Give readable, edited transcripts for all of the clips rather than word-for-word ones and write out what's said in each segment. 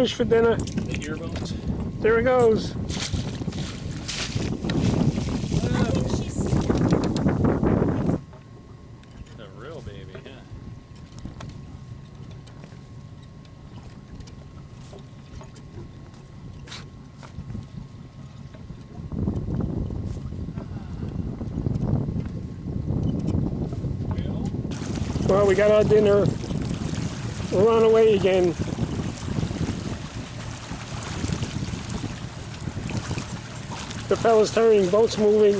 Fish for dinner. The ear bones. There it goes. A real baby, yeah. Well, we got our dinner. We're on the way again. The fella's turning, boat's moving,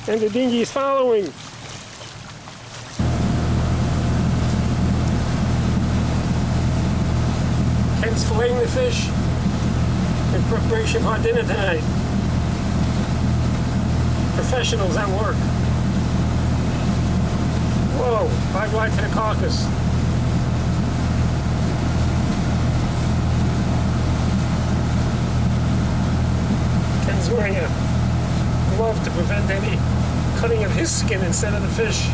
and the dinghy's following. Ken's filleting the fish in preparation for our dinner tonight. Professionals at work. Whoa, bye bye to the carcass. Ken's wearing a glove to prevent any cutting of his skin instead of the fish.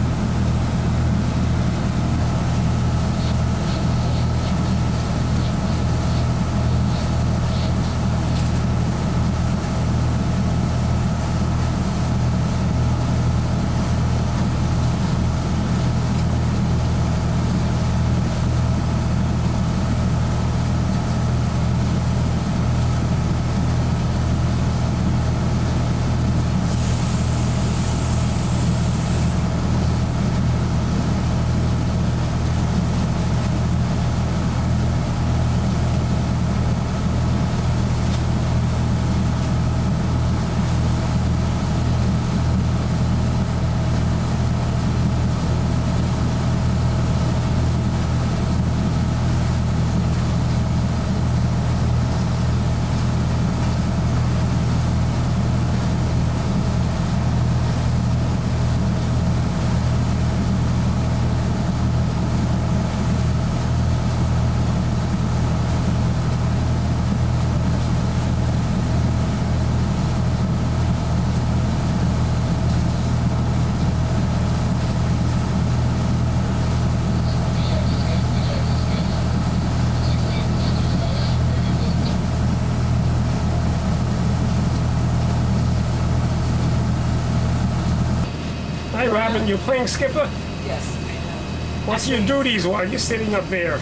Hi Robin, you playing skipper? Yes. What's your duties while you're sitting up there?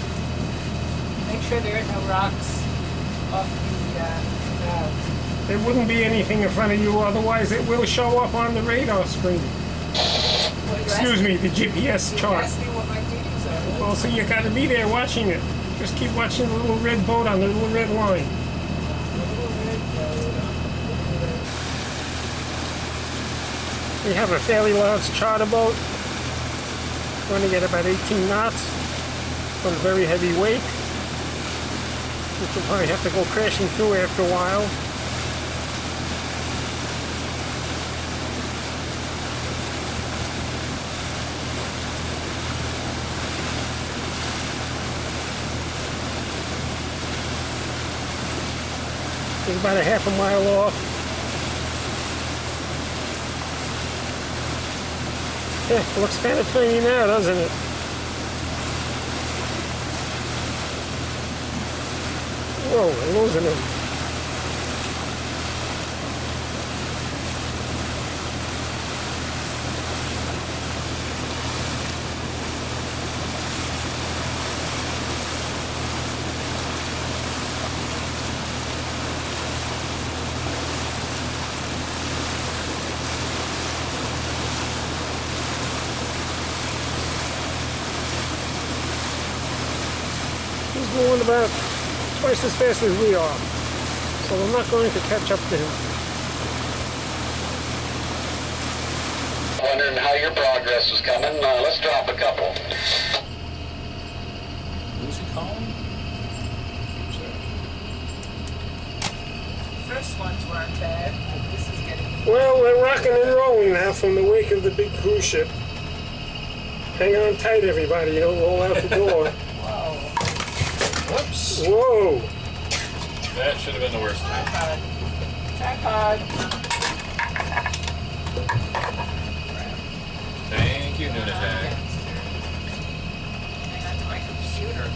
Make sure there are no rocks off the bow. There wouldn't be anything in front of you, otherwise it will show up on the radar screen. Excuse me, the GPS chart. Ask me what my duties are. Well, so you gotta be there watching it. Just keep watching the little red boat on the little red line. We have a fairly large charter boat. Going to get about 18 knots on a very heavy wake, which will probably have to go crashing through after a while. It's about a half a mile off. Yeah, it looks kind of tiny now, doesn't it? Whoa, we're losing him. He's going about twice as fast as we are, so we're not going to catch up to him. Wondering how your progress was coming. Let's drop a couple. Who's he calling? First ones weren't bad, but this is getting... Well, we're rocking and rolling now from the wake of the big cruise ship. Hang on tight, everybody. You don't roll out the door. Whoa. Whoops. Whoa! That should have been the worst time. Tripod. Thank you, Nunatag. Hang on to my computer.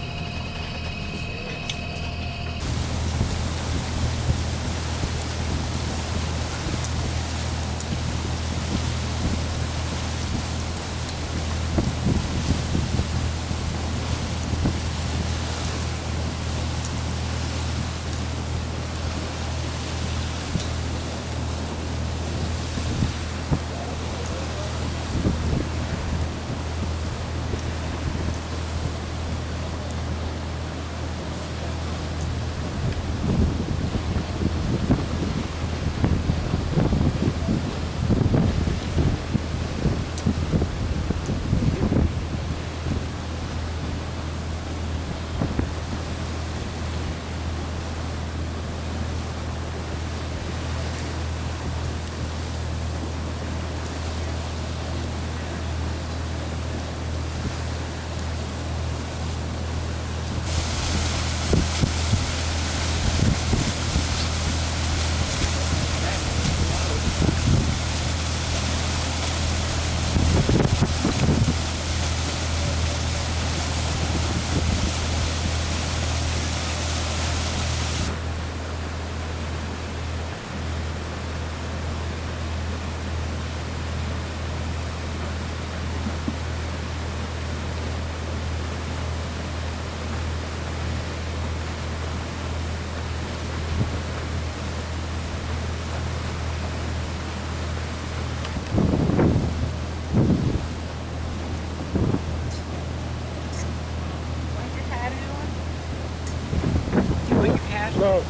slow.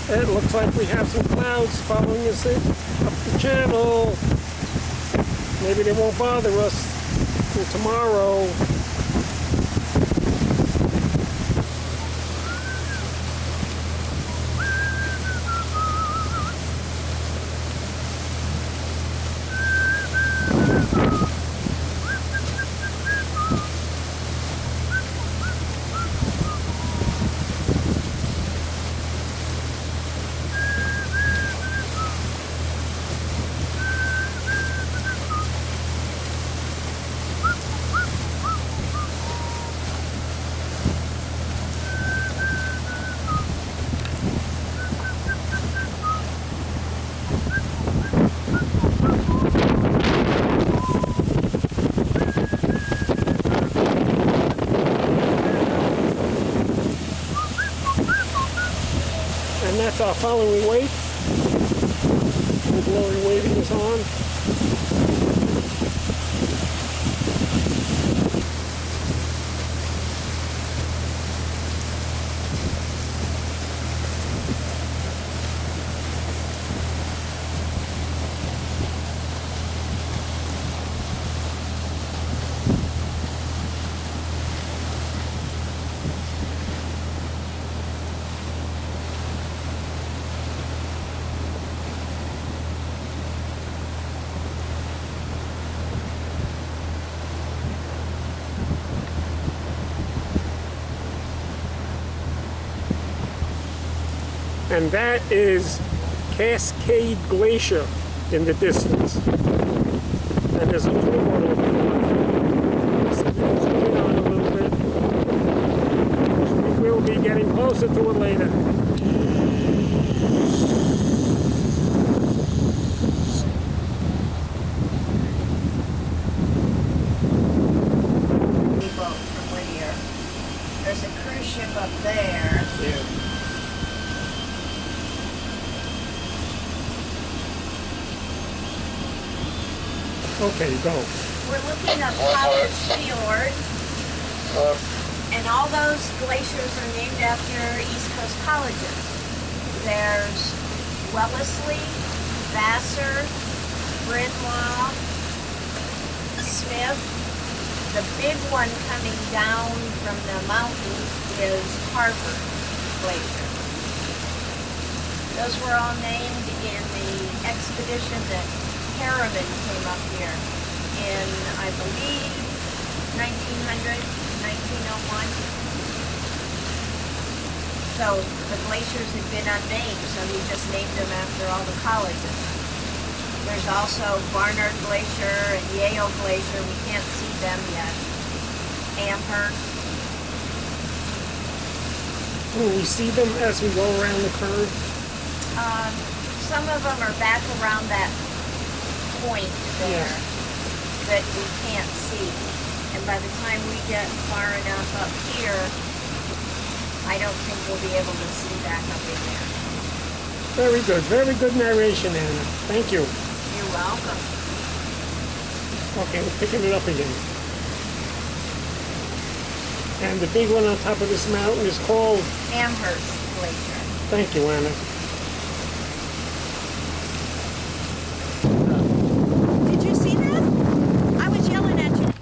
It looks like we have some clouds following us up the channel. Maybe they won't bother us till tomorrow. And that's our following wake. The glory waiting is on. And that is Cascade Glacier in the distance. And there's a little water on a little bit. We will be getting closer to it later. Boat from Whittier. There's a cruise ship up there. Yeah. Okay, go. We're looking up College Fjord, and all those glaciers are named after East Coast colleges. There's Wellesley, Vassar, Bryn-Mawr, Smith. The big one coming down from the mountains is Harvard Glacier. Those were all named in the expedition that Harriman came up here in, I believe, 1900, 1901. So the glaciers had been unnamed, so he just named them after all the colleges. There's also Barnard Glacier and Yale Glacier. We can't see them yet. Amherst. Will we see them as we go around the curve? Some of them are back around that point there that we can't see. And by the time we get far enough up here, I don't think we'll be able to see back up in there. Very good. Very good narration, Anna. Thank you. You're welcome. Okay, we're picking it up again. And the big one on top of this mountain is called? Amherst Glacier. Thank you, Anna. Did you see that? I was yelling at you.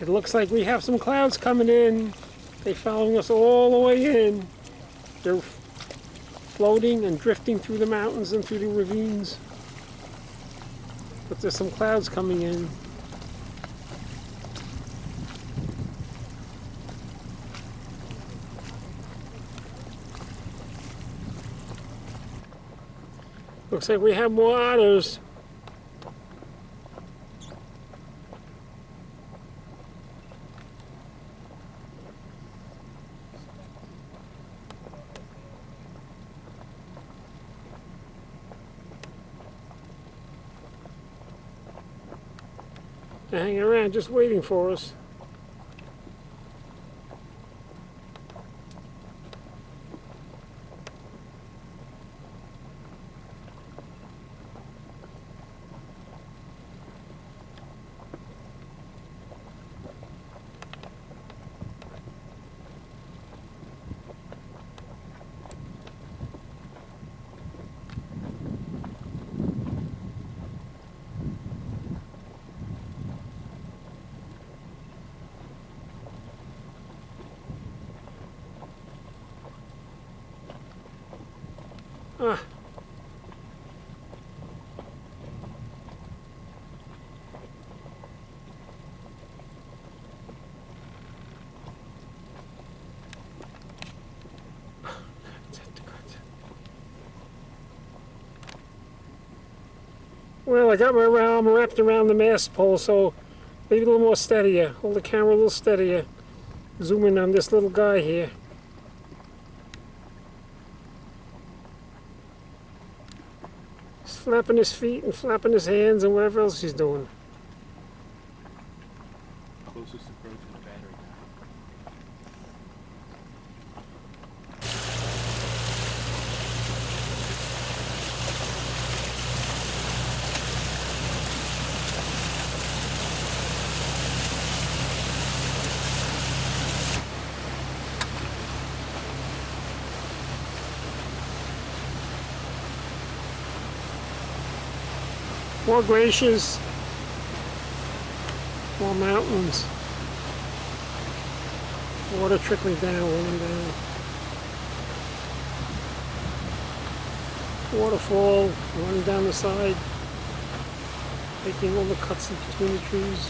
It looks like we have some clouds coming in. They're following us all the way in. They're floating and drifting through the mountains and through the ravines. But there's some clouds coming in. Looks like we have more otters. They're hanging around just waiting for us. Ah. Well, I got my arm wrapped around the mast pole, so maybe a little more steadier. Hold the camera a little steadier. Zoom in on this little guy here. He's flapping his feet and flapping his hands and whatever else he's doing. Closest approach to the battery now. More glaciers, more mountains, water trickling down, running down. Waterfall running down the side, making all the cuts in between the trees.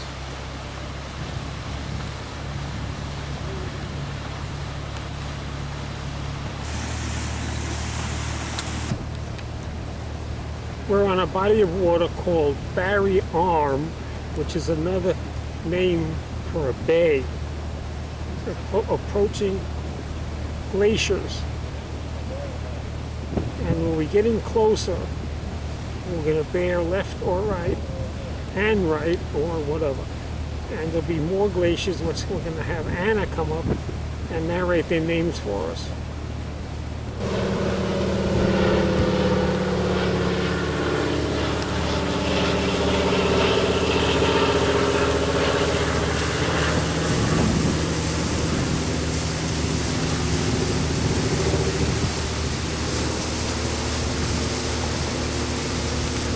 We're on a body of water called Barry Arm, which is another name for a bay, approaching glaciers. And when we get in closer, we're going to bear left or right, and right, or whatever. And there'll be more glaciers, which we're going to have Anna come up and narrate their names for us.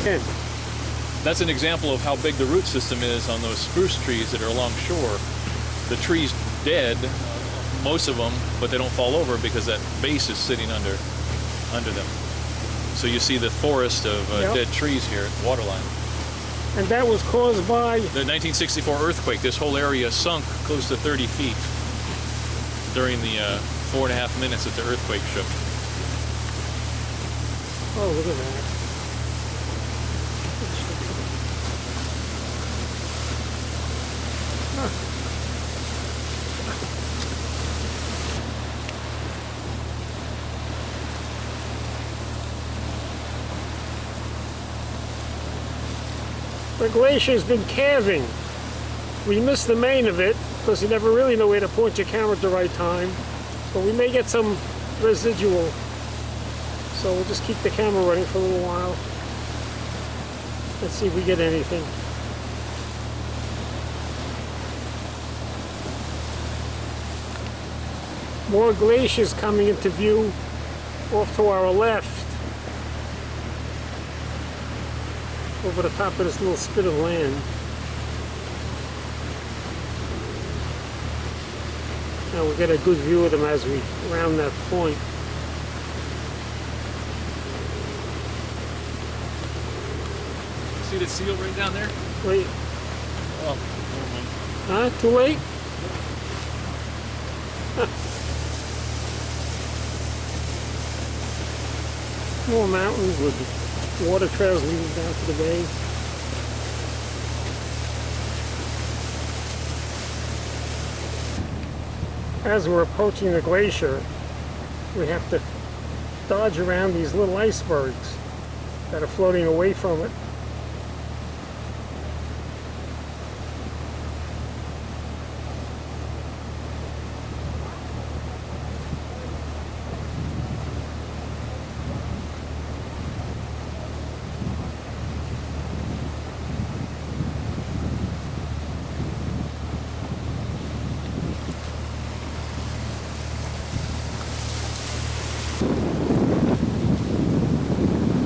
Ken. That's an example of how big the root system is on those spruce trees that are along shore. The tree's dead, most of them, but they don't fall over because that base is sitting under them. So you see the forest of dead trees here at the waterline. And that was caused by? The 1964 earthquake. This whole area sunk close to 30 feet during the 4.5 minutes that the earthquake shook. Oh, look at that. The glacier's been calving. We missed the main of it because you never really know where to point your camera at the right time. But we may get some residual. So we'll just keep the camera running for a little while. Let's see if we get anything. More glaciers coming into view off to our left. Over the top of this little spit of land. Now we'll get a good view of them as we round that point. See the seal right down there? Wait. Oh, never mind. Huh? Too late? More mountains with water trails leading down to the bay. As we're approaching the glacier, we have to dodge around these little icebergs that are floating away from it.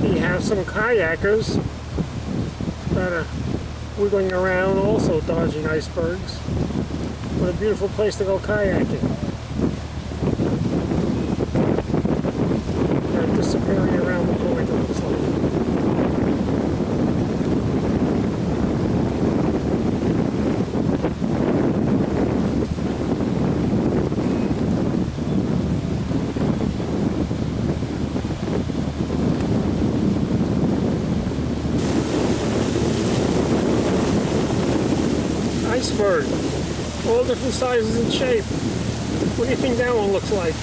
You have some kayakers that are wiggling around, also dodging icebergs. What a beautiful place to go kayaking. They're disappearing around the point, it looks like. Iceberg, all different sizes and shape. What do you think that one looks like?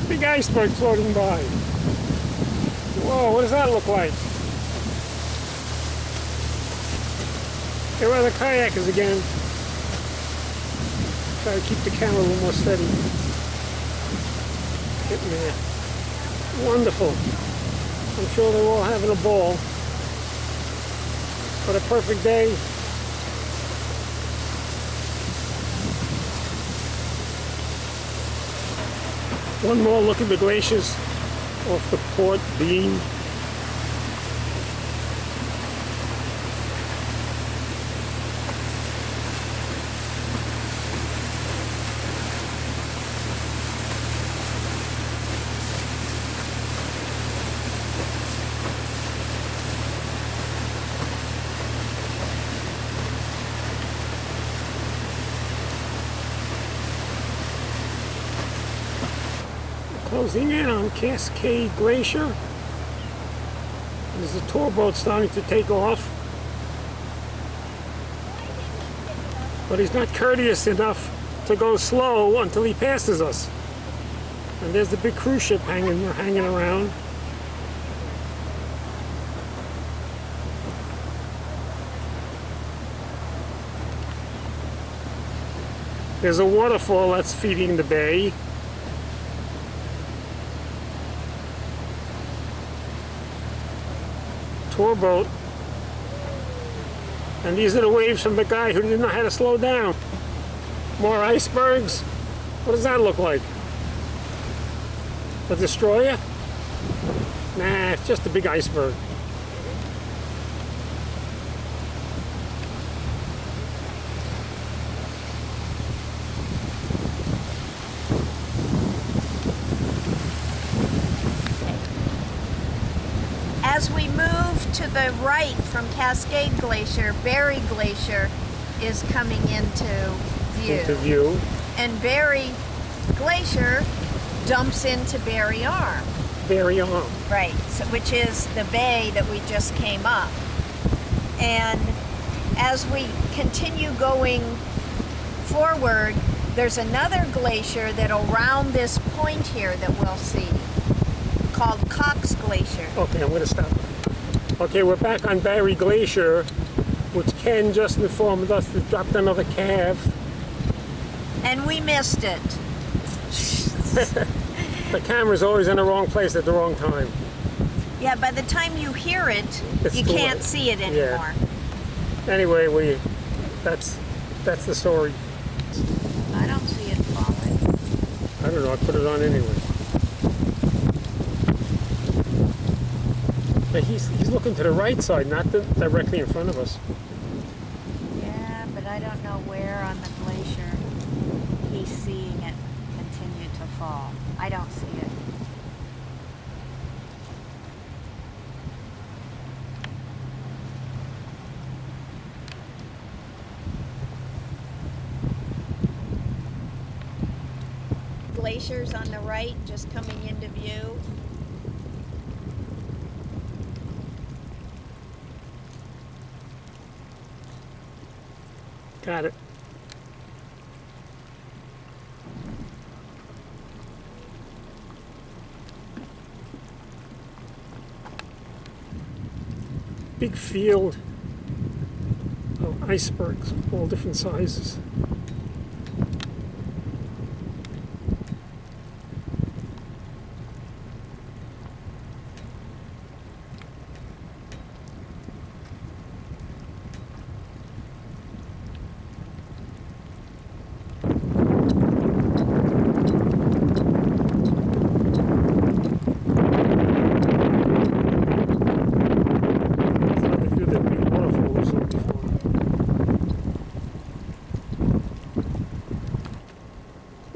Big iceberg floating by. Whoa, what does that look like? Here are the kayakers again. Try to keep the camera a little more steady. Getting there. Wonderful. I'm sure they're all having a ball. What a perfect day. One more look at the glaciers off the port beam. Closing in on Cascade Glacier. There's the tour boat starting to take off. But he's not courteous enough to go slow until he passes us. And there's the big cruise ship hanging around. There's a waterfall that's feeding the bay. Tour boat. And these are the waves from the guy who didn't know how to slow down. More icebergs. What does that look like? A destroyer? Nah, it's just a big iceberg. As we move to the right from Cascade Glacier, Berry Glacier is coming into view. And Berry Glacier dumps into Berry Arm. Berry Arm. Right, so, which is the bay that we just came up. And as we continue going forward, there's another glacier that'll round this point here that we'll see, called Cox Glacier. Okay, I'm going to stop. Okay, we're back on Berry Glacier, which Ken just informed us that dropped another calf. And we missed it. The camera's always in the wrong place at the wrong time. Yeah, by the time you hear it, It's you too can't late. see it anymore. Anyway, that's the story. I don't see it falling. I don't know, I put it on anyway. But he's looking to the right side, not directly in front of us. Yeah, but I don't know where on the glacier he's seeing it continue to fall. I don't see it. Glaciers on the right just coming into view. Got it. Big field of icebergs, all different sizes.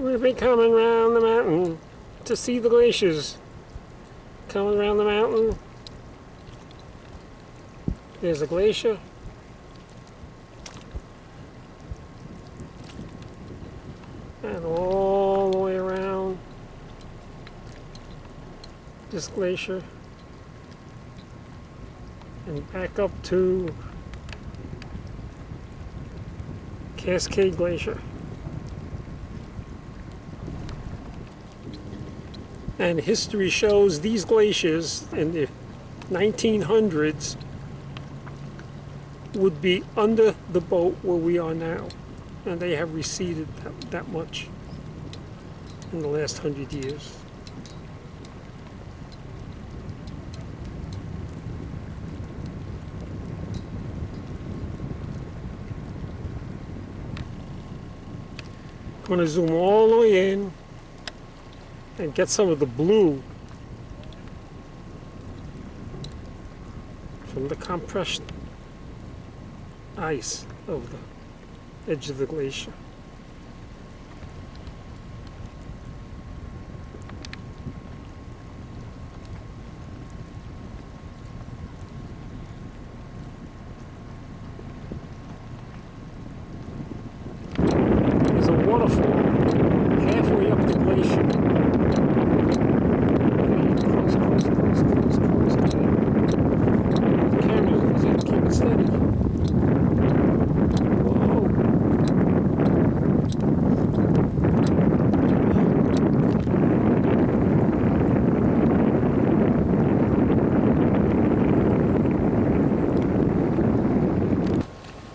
We've been coming around the mountain to see the glaciers. Coming around the mountain. There's a glacier. And all the way around this glacier. And back up to Cascade Glacier. And history shows these glaciers in the 1900s would be under the boat where we are now. And they have receded that much in the last 100 years. Going to zoom all the way in and get some of the blue from the compressed ice of the edge of the glacier. There's a waterfall halfway up the glacier.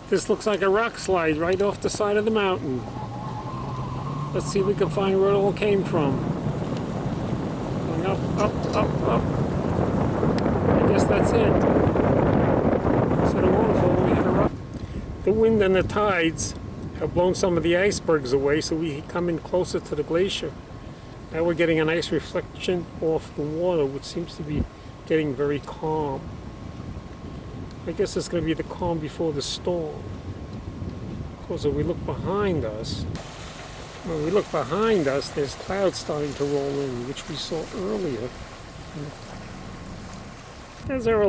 This looks like a rock slide right off the side of the mountain. Let's see if we can find where it all came from. Going up, up, up, up. I guess that's it. Instead of waterfall, we had a rock. The wind and the tides have blown some of the icebergs away, so we come in closer to the glacier. Now we're getting a nice reflection off the water, which seems to be getting very calm. I guess it's going to be the calm before the storm. Because if we look behind us, when we look behind us, there's clouds starting to roll in, which we saw earlier. There's our